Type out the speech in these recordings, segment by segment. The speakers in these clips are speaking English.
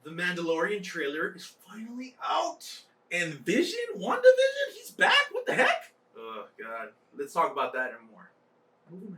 the Mandalorian trailer is finally out. And Vision? WandaVision? He's back? What the heck? Oh, God. Let's talk about that and more. MovieMynded.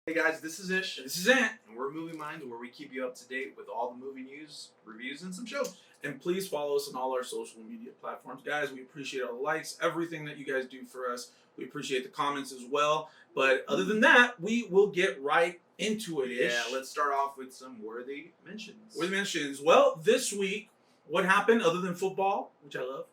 Hey, guys, this is Ish. This is Ant. And we're MovieMynded, where we keep you up to date with all the movie news, reviews, and some shows. And please follow us on all our social media platforms. Guys, we appreciate all the likes, everything that you guys do for us. We appreciate the comments as well. But other than that, we will get right into it. Yeah, let's start off with some worthy mentions. Worthy mentions. Well, this week, what happened other than football, which I love?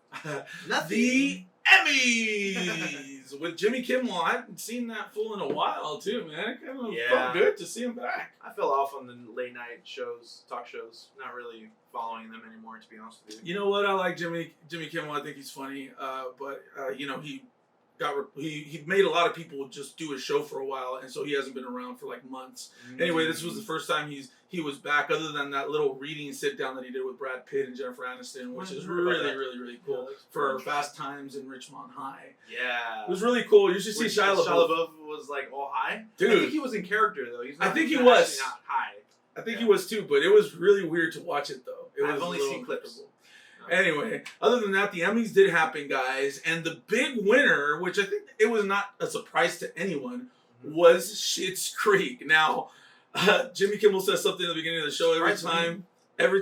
Nothing. The Emmys with Jimmy Kimmel. I haven't seen that fool in a while, too, man. It kind of felt good to see him back. I fell off on the late night shows, talk shows. Not really following them anymore, to be honest with you. You know what? I like Jimmy Kimmel. I think he's funny. But you know, he made a lot of people just do his show for a while, and so he hasn't been around for like months. Anyway, this was the first time he was back, other than that little reading sit down that he did with Brad Pitt and Jennifer Aniston, which is really cool for Fast Times in Richmond High. Yeah, it was really cool. You should see Shia LaBeouf. Shia LaBeouf was like all high. Dude, I think he was in character though. He's not, I think he's he not was not high. I think he was too, but it was really weird to watch it though. I've only seen clips. Anyway, other than that, the Emmys did happen, guys, and the big winner, which I think it was not a surprise to anyone, was Schitt's Creek. Now, Jimmy Kimmel says something at the beginning of the show every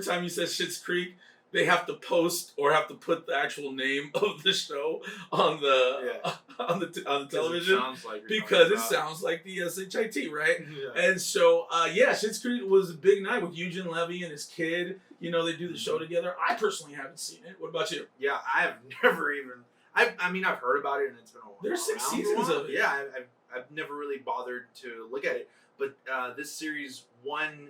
time he says Schitt's Creek, they have to post or have to put the actual name of the show on the television because it sounds like the SHIT, right? Yeah. And so, Schitt's Creek was a big night with Eugene Levy and his kid. You know, they do the show together. I personally haven't seen it. What about you? Yeah, I have never even. I mean, I've heard about it and it's been a while. There's 6 seasons of it. Yeah, I've never really bothered to look at it. But this series won.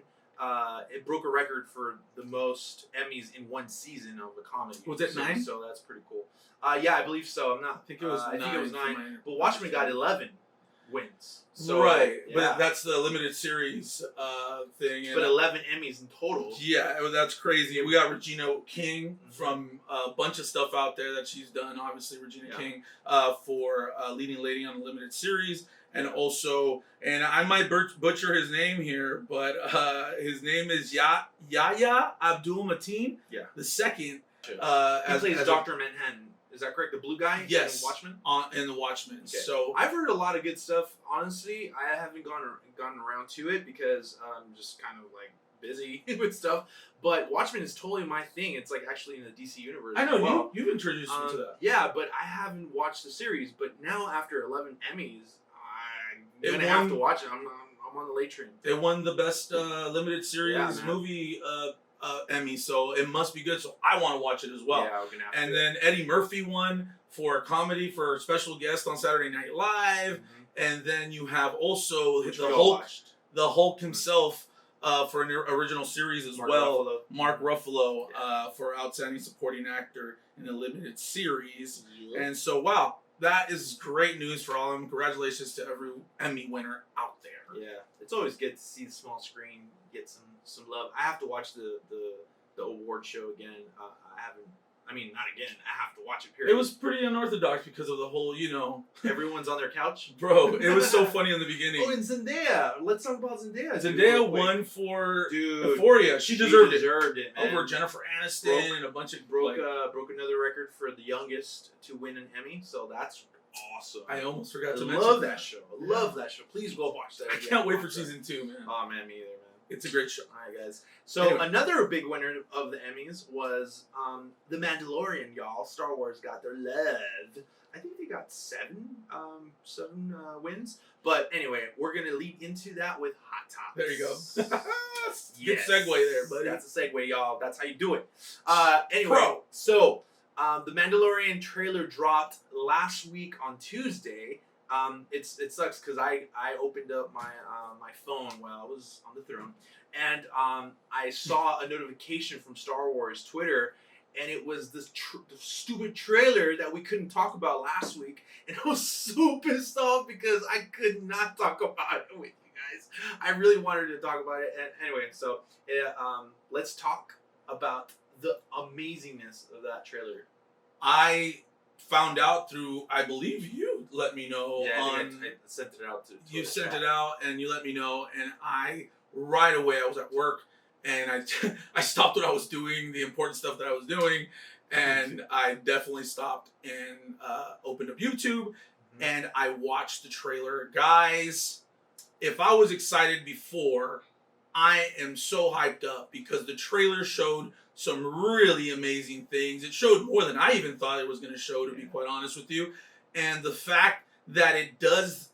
It broke a record for the most Emmys in one season of a comedy. Was it 9? So that's pretty cool. Yeah, I believe so. I'm not. I think it was 9. I think it was 9. But Watchmen got 11 wins. So, right, yeah. But that's the limited series thing. But 11 Emmys in total. Yeah, that's crazy. We got Regina King from a bunch of stuff out there that she's done. Obviously, Regina King for Leading Lady on a limited series. And also, and I might butcher his name here, but his name is Yahya Abdul-Mateen. Yeah. The second. He plays Dr. Manhattan. Is that correct? The blue guy? Yes. In Watchmen? In the Watchmen. Okay. So I've heard a lot of good stuff. Honestly, I haven't gotten around to it because I'm just kind of like busy with stuff. But Watchmen is totally my thing. It's like actually in the DC universe. I know, you've introduced me to that. Yeah, but I haven't watched the series. But now after 11 Emmys, I'm going to have to watch it. I'm on the late train. It won the best limited series movie Emmy, so it must be good. So I want to watch it as well. Yeah, we're gonna have and then Eddie Murphy won for comedy for a special guest on Saturday Night Live. And then you have also the Hulk himself for an original series as Mark Ruffalo for outstanding supporting actor in a limited series. Yep. And so, wow, that is great news for all of them. Congratulations to every Emmy winner out there. Yeah, it's always good to see the small screen get some love. I have to watch the award show again. I haven't. I mean, not again. I have to watch it. Period. It was pretty unorthodox because of the whole, everyone's on their couch. Bro, it was so funny in the beginning. Oh, and Zendaya. Let's talk about Zendaya. Zendaya won for Euphoria. She deserved it, man. Over Jennifer Aniston and a bunch of broke another record for the youngest to win an Emmy. So that's awesome. I almost forgot to mention. I love that show. I love that show. Please go watch that. I can't wait for season 2, man. Oh man, me either, man. It's a great show. All right, guys. So another big winner of the Emmys was The Mandalorian, y'all. Star Wars got their love. I think they got 7 wins. But anyway, we're going to lead into that with Hot Topics. There you go. Good segue there, buddy. That's a segue, y'all. That's how you do it. Anyway, so The Mandalorian trailer dropped last week on Tuesday. It sucks because I opened up my my phone while I was on the throne, and I saw a notification from Star Wars Twitter, and it was this stupid trailer that we couldn't talk about last week, and I was so pissed off because I could not talk about it with you guys. I really wanted to talk about it, and anyway, so let's talk about the amazingness of that trailer. I found out through, I believe you let me know. Yeah, I sent it out to you sent it out and you let me know, and I right away. I was at work, and I stopped what I was doing, the important stuff that I was doing, and I definitely stopped and opened up YouTube, and I watched the trailer. Guys, if I was excited before, I am so hyped up because the trailer showed some really amazing things. It showed more than I even thought it was going to show, to be quite honest with you. And the fact that it does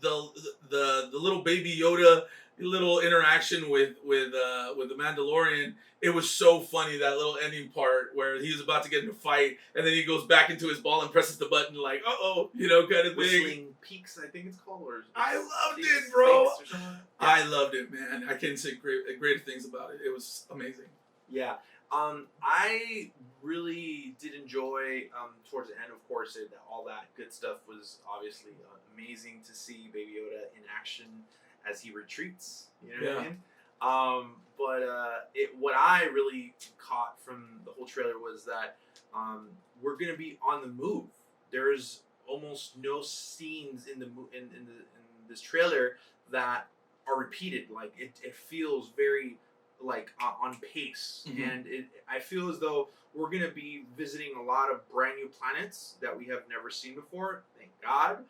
the little baby Yoda little interaction with the Mandalorian, it was so funny, that little ending part where he was about to get in a fight and then he goes back into his ball and presses the button like, uh-oh, you know, kind of thing. Whistling Peaks, I think it's called. Or I loved it, bro. Yeah. I loved it, man. I can't say great things about it. It was amazing. Yeah. I really did enjoy, towards the end, of course, all that good stuff was obviously amazing to see Baby Yoda in action as he retreats. You know what I mean? What I really caught from the whole trailer was that we're gonna be on the move. There's almost no scenes in this trailer that are repeated. Like it feels very like on pace, and I feel as though we're gonna be visiting a lot of brand new planets that we have never seen before. Thank God,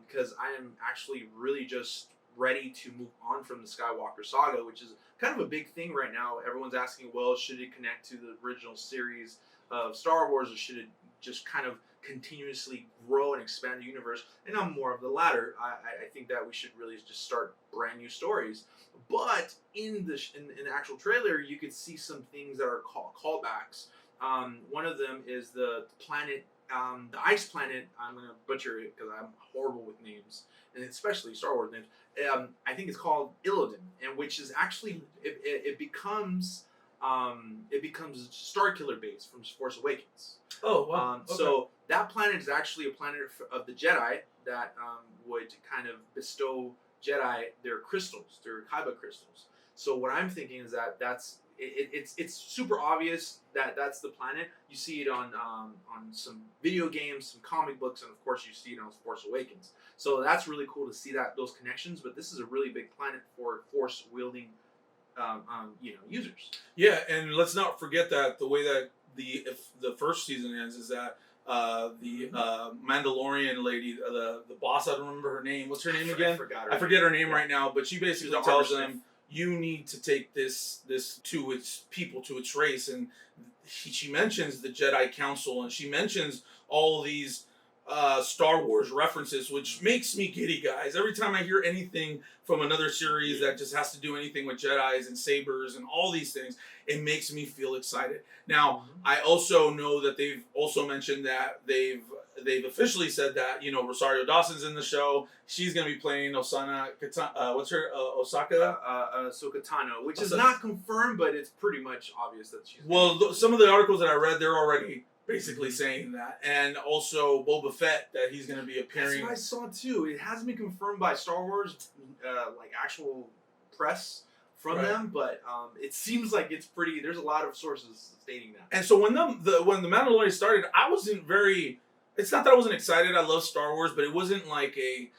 because I am actually really just ready to move on from the Skywalker saga, which is kind of a big thing right now. Everyone's asking, well, should it connect to the original series of Star Wars, or should it just kind of continuously grow and expand the universe? And I'm more of the latter. I think that we should really just start brand new stories. But in the actual trailer, you could see some things that are callbacks. One of them is the planet, the ice planet. I'm going to butcher it because I'm horrible with names, and especially Star Wars names. I think it's called Illidan, and which is actually it becomes Starkiller base from Force Awakens. Oh wow! Okay. So that planet is actually a planet of the Jedi that would kind of bestow Jedi their crystals, their Kyber crystals. So what I'm thinking is that it's super obvious that that's the planet. You see it on some video games, some comic books, and of course you see it on Force Awakens. So that's really cool to see those connections. But this is a really big planet for Force wielding, users. Yeah, and let's not forget that the way that the first season ends is that the Mandalorian lady, the boss, I don't remember her name. What's her name again? I forget her name right now, but she basically tells them, you need to take this to its people, to its race. And she mentions the Jedi Council, and she mentions all these Star Wars references, which makes me giddy, guys. Every time I hear anything from another series that just has to do anything with Jedis and sabers and all these things, it makes me feel excited. Now, I also know that they've also mentioned that they've officially said that, Rosario Dawson's in the show. She's going to be playing Ahsoka Tano, which is not confirmed, but it's pretty much obvious that she's... Well, some of the articles that I read, they're already basically saying that. And also Boba Fett, that he's going to be appearing. That's what I saw too. It hasn't been confirmed by Star Wars, actual press from them, but it seems like it's pretty... There's a lot of sources stating that. And so when the Mandalorian started, I wasn't very... It's not that I wasn't excited. I love Star Wars, but it wasn't like a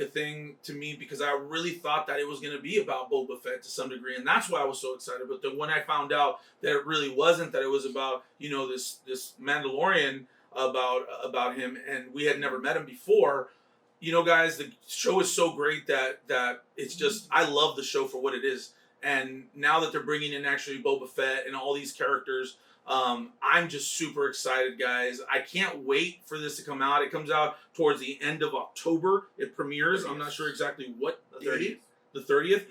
thing to me, because I really thought that it was going to be about Boba Fett to some degree, and that's why I was so excited. But then when I found out that it really wasn't, that it was about this Mandalorian, about him, and we had never met him before. Guys, the show is so great that it's just, I love the show for what it is. And now that they're bringing in actually Boba Fett and all these characters, I'm just super excited, guys. I can't wait for this to come out. It comes out towards the end of October. It premieres. I'm not sure exactly what date. The 30th.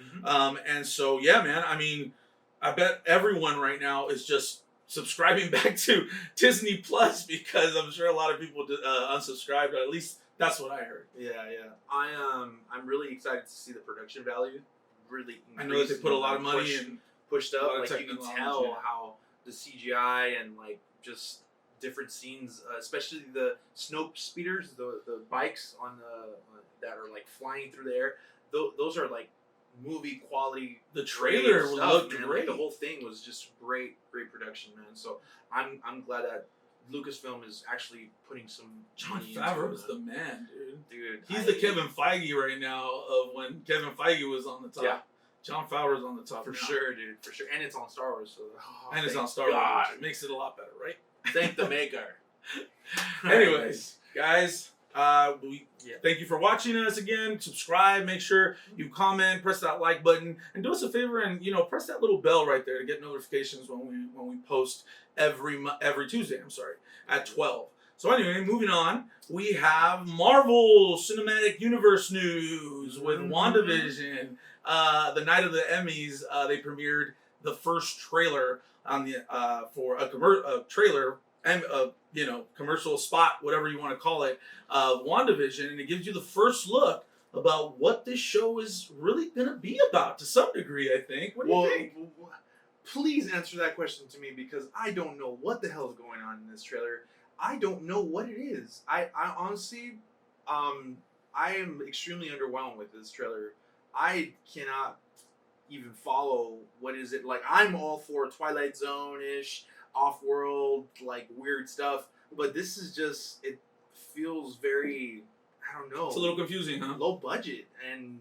And so, yeah, man. I mean, I bet everyone right now is just subscribing back to Disney Plus, because I'm sure a lot of people unsubscribed. At least that's what I heard. Yeah. I'm really excited to see the production value. Really, I know that they put a lot of money and pushed up. Like, you can tell how the CGI and just different scenes, especially the snow speeders, the bikes on that are flying through the air. Those are movie quality. The trailer looked great. The whole thing was just great production, man. So I'm glad that Lucasfilm is actually putting some money into it. Favreau's the man, dude. He's the Kevin Feige right now of when Kevin Feige was on the top. Yeah. Jon Favreau's on the top For now. sure, dude. For sure. And it's on Star Wars. So, And it's thank on Star God. Wars. It makes it a lot better, right? Thank the maker. Anyways, guys, thank you for watching us again. Subscribe, make sure you comment, press that like button, and do us a favor and press that little bell right there to get notifications when we post every Tuesday. At 12. So anyway, moving on, we have Marvel Cinematic Universe news with WandaVision. The night of the Emmys, they premiered the first trailer on the for a trailer and commercial spot, whatever you want to call it, of WandaVision, and it gives you the first look about what this show is really gonna be about to some degree. I think. What do you think? Please answer that question to me because I don't know what the hell is going on in this trailer. I don't know what it is. I honestly, I am extremely underwhelmed with this trailer. I cannot even follow what is it like. I'm all for Twilight Zone-ish, off-world, like weird stuff, but this is just, it feels very, I don't know. It's a little confusing, huh? Low budget and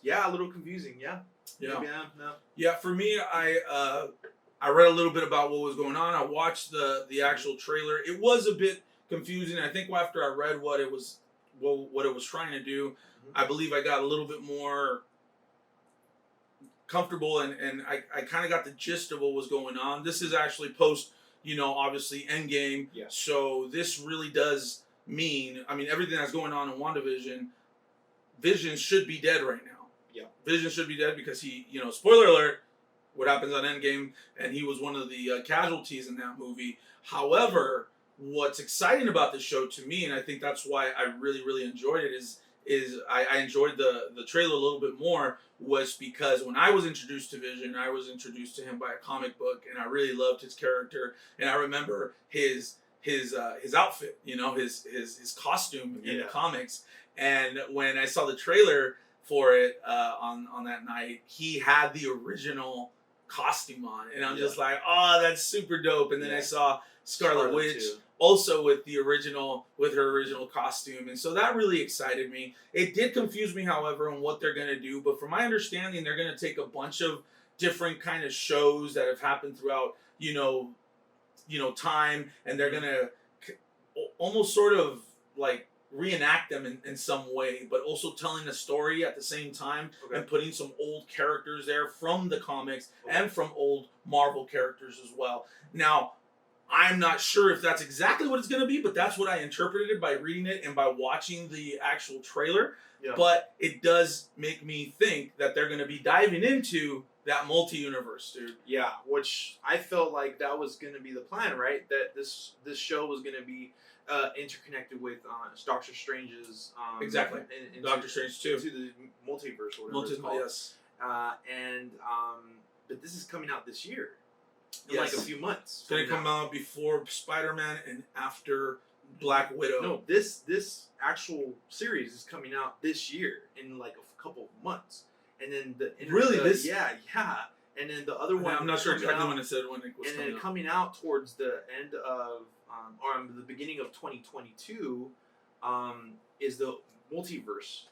yeah, a little confusing. Yeah. Yeah. No. Yeah. For me, I read a little bit about what was going on. I watched the actual trailer. It was a bit confusing. I think after I read what it was trying to do, I believe I got a little bit more comfortable and I kind of got the gist of what was going on. This is actually post, obviously Endgame. Yeah. So this really does mean, everything that's going on in WandaVision, Vision should be dead right now. Yeah. Vision should be dead because he, spoiler alert, what happens on Endgame, and he was one of the casualties in that movie. However, what's exciting about this show to me, and I think that's why I really, really enjoyed it, is I enjoyed the trailer a little bit more, was because when I was introduced to Vision, I was introduced to him by a comic book, and I really loved his character, and I remember his outfit, his costume in the comics, and when I saw the trailer for it on that night, he had the original costume on, and I'm just like, oh, that's super dope. And then I saw Scarlet Witch also with her original costume, and so that really excited me. It did confuse me, however, on what they're gonna do, but from my understanding, they're gonna take a bunch of different kind of shows that have happened throughout time, and they're gonna almost sort of like reenact them in some way, but also telling a story at the same time, and putting some old characters there from the comics and from old Marvel characters as well. Now, I'm not sure if that's exactly what it's going to be, but that's what I interpreted it by reading it and by watching the actual trailer. Yeah. But it does make me think that they're going to be diving into that multi-universe, dude. Yeah, which I felt like that was going to be the plan, right? That this show was going to be interconnected with Doctor Strange's exactly. Doctor Strange 2 into the multiverse or whatever it's called. Yes. But this is coming out this year. In like a few months. It's gonna come out before Spider-Man and after Black Widow. No, this actual series is coming out this year in like a couple of months, and then and then the other one. I'm not sure exactly when it said when it was. And then coming out towards the end of or the beginning of 2022, is the multiverse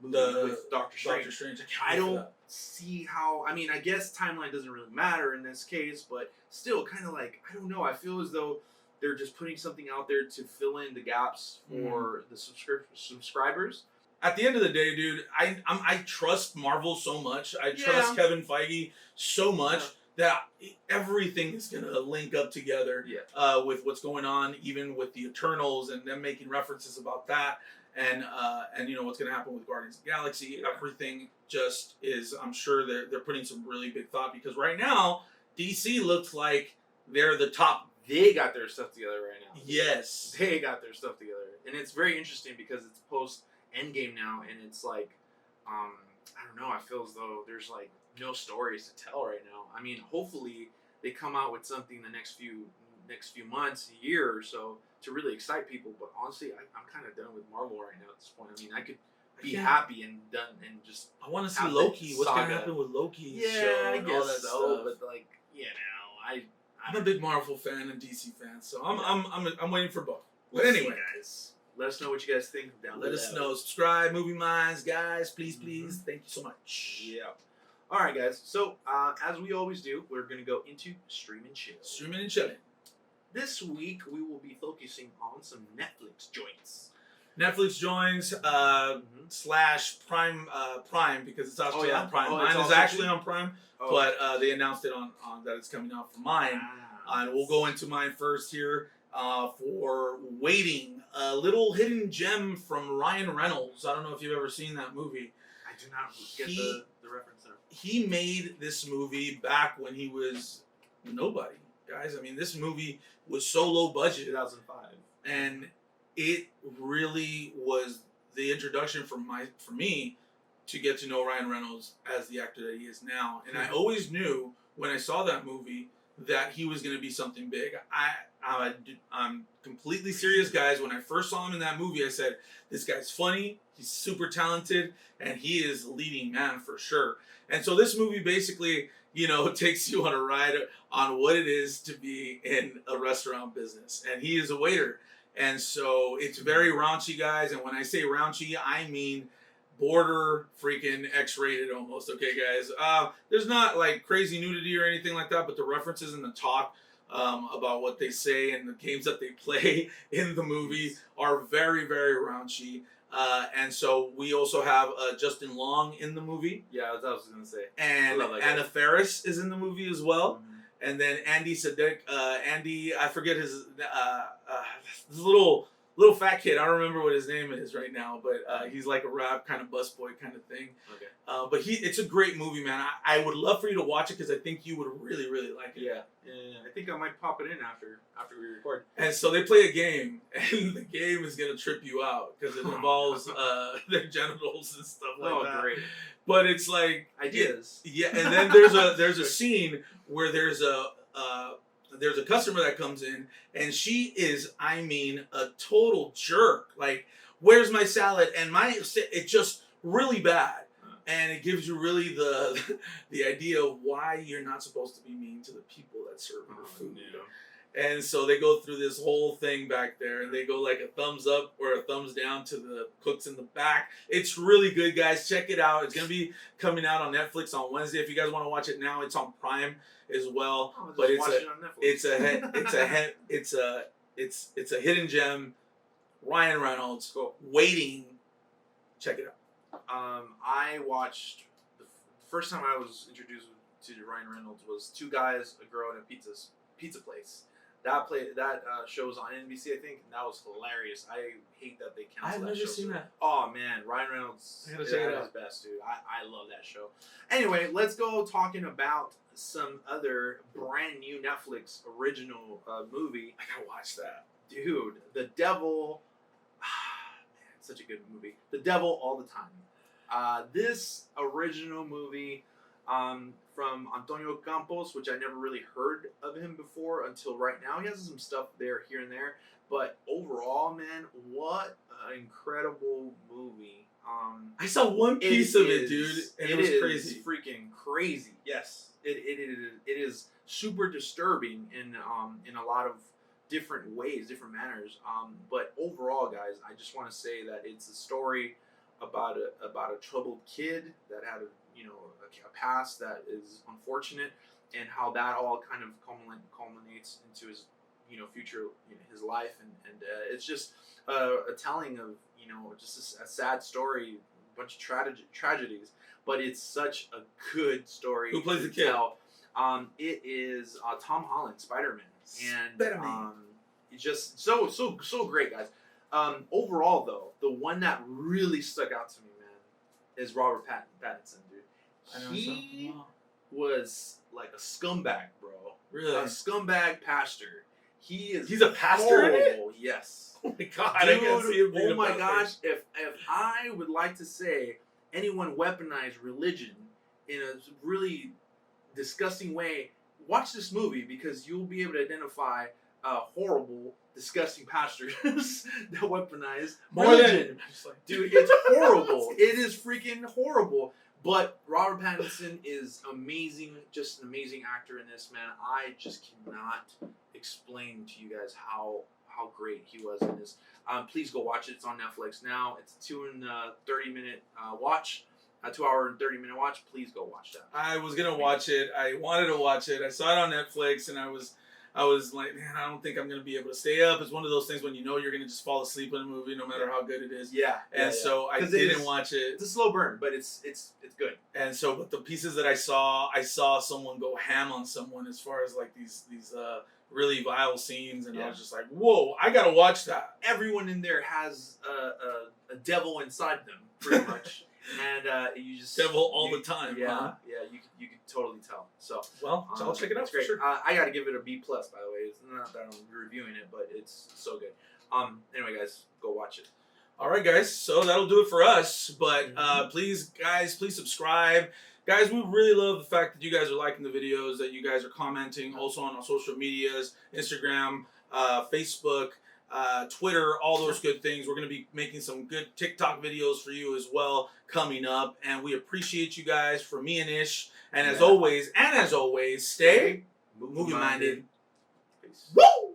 movie with Doctor Strange. I don't see how. I mean, I guess timeline doesn't really matter in this case, but still, kind of like, I don't know. I feel as though they're just putting something out there to fill in the gaps for the subscribers. At the end of the day, dude, I trust Marvel so much. I trust Kevin Feige so much that everything is gonna link up together with what's going on, even with the Eternals and them making references about that. And what's going to happen with Guardians of the Galaxy. Everything just is, I'm sure they're putting some really big thought, because right now DC looks like they're the top. They got their stuff together right now. Yes, they got their stuff together, and it's very interesting because it's post Endgame now, and it's like I don't know, I feel as though there's like no stories to tell right now. I mean, hopefully they come out with something the next few months, a year or so, to really excite people, but honestly, I'm kind of done with Marvel right now at this point. I mean, I could be happy and done and just. I want to see Loki. What's going to happen with Loki? Yeah, I guess so. But like, I'm a big Marvel fan and DC fan, so I'm waiting for both. But anyway, guys, let us know what you guys think down below. Let us know. Subscribe, Movie Minds, guys. Please. Thank you so much. Yeah. All right, guys. So as we always do, we're gonna go into stream and chill. Streaming and chilling. This week we will be focusing on some Netflix joints. Netflix joins slash Prime because it's actually on Prime. Mine is actually on Prime, but they announced it on that it's coming out for mine. And we'll go into mine first here for Waiting, a little hidden gem from Ryan Reynolds. I don't know if you've ever seen that movie. I do not get the reference there. He made this movie back when he was nobody, guys. I mean, this movie was so low budget. 2005. And it really was the introduction for me to get to know Ryan Reynolds as the actor that he is now. And I always knew when I saw that movie that he was going to be something big. I'm completely serious, guys. When I first saw him in that movie, I said, this guy's funny, he's super talented, and he is a leading man for sure. And so this movie basically, takes you on a ride on what it is to be in a restaurant business. And he is a waiter. And so it's very raunchy, guys. And when I say raunchy, I mean border freaking X-rated almost. Okay, guys. There's not like crazy nudity or anything like that, but the references and the talk about what they say and the games that they play in the movie are very, very raunchy. And so we also have Justin Long in the movie. Yeah, that's what I was going to say. And Anna Faris is in the movie as well. Mm-hmm. And then Andy Sadek, I forget his little fat kid. I don't remember what his name is right now, but he's like a rap kind of busboy kind of thing. Okay. But it's a great movie, man. I would love for you to watch it because I think you would really, really like it. Yeah. I think I might pop it in after we record. And so they play a game, and the game is gonna trip you out because it involves their genitals and stuff like that. Oh, great. But it's like ideas. Yeah, and then there's a scene where there's a customer that comes in, and she is, I mean, a total jerk. Like, where's my salad? And it's just really bad. And it gives you really the idea of why you're not supposed to be mean to the people that serve your food. Yeah. And so they go through this whole thing back there, and they go like a thumbs up or a thumbs down to the cooks in the back. It's really good, guys. Check it out. It's gonna be coming out on Netflix on Wednesday. If you guys want to watch it now, it's on Prime as well. But it's a hidden gem. Ryan Reynolds, Waiting. Check it out. I watched the first time I was introduced to Ryan Reynolds was Two Guys, a Girl, and a Pizza Place. That show was on NBC, I think, and that was hilarious. I hate that they canceled that show. I've never seen that. Oh man, Ryan Reynolds is his best, dude. I love that show. Anyway, let's go talking about some other brand new Netflix original movie. I gotta watch that, dude. The Devil. Man, such a good movie. The Devil All the Time. This original movie. From Antonio Campos, which I never really heard of him before until right now. He has some stuff there, here and there, but overall, man, what an incredible movie. I saw one piece of it, dude, and it was crazy. Freaking crazy. Yes, it is super disturbing in a lot of different ways, different manners. But overall, guys, I just want to say that it's a story about a troubled kid that had a past that is unfortunate, and how that all kind of culminates into his future, his life, and it's just a telling of just a sad story, a bunch of tragedies, but it's such a good story. Who plays the kid? It is Tom Holland, Spider-Man, and it's just so great, guys. Overall, though, the one that really stuck out to me, man, is Robert Pattinson, dude. He was like a scumbag, bro. Really? A scumbag pastor. He's a pastor in it? Yes. Oh my god, dude, I can see him being oh my gosh, if I would like to say anyone weaponized religion in a really disgusting way, watch this movie, because you'll be able to identify horrible, disgusting pastors that weaponize religion. Dude, it's horrible. It is freaking horrible. But Robert Pattinson is amazing, just an amazing actor in this, man. I just cannot explain to you guys how great he was in this. Please go watch it. It's on Netflix now. It's a 2 and 30-minute watch, a 2-hour and 30-minute watch. Please go watch that. I was gonna watch it. I wanted to watch it. I saw it on Netflix, and I was like, man, I don't think I'm gonna be able to stay up. It's one of those things when you know you're gonna just fall asleep in a movie, no matter how good it is. Yeah. And so I didn't watch it. It's a slow burn, but it's good. And so, but the pieces that I saw someone go ham on someone as far as like these really vile scenes, and I was just like, whoa, I gotta watch that. Everyone in there has a devil inside them, pretty much. And you just devil all the time. Yeah, huh? yeah, you can totally tell. So well, I'll check it out. It's great. For sure. I got to give it a B+. By the way, it's not that I'm reviewing it, but it's so good. Anyway, guys, go watch it. All right, guys. So that'll do it for us. But please subscribe. Guys, we really love the fact that you guys are liking the videos, that you guys are commenting also on our social medias, Instagram, Facebook, Twitter, all those good things. We're going to be making some good TikTok videos for you as well coming up. And we appreciate you guys, for me and Ish. And as always, stay movie-minded. Peace. Woo!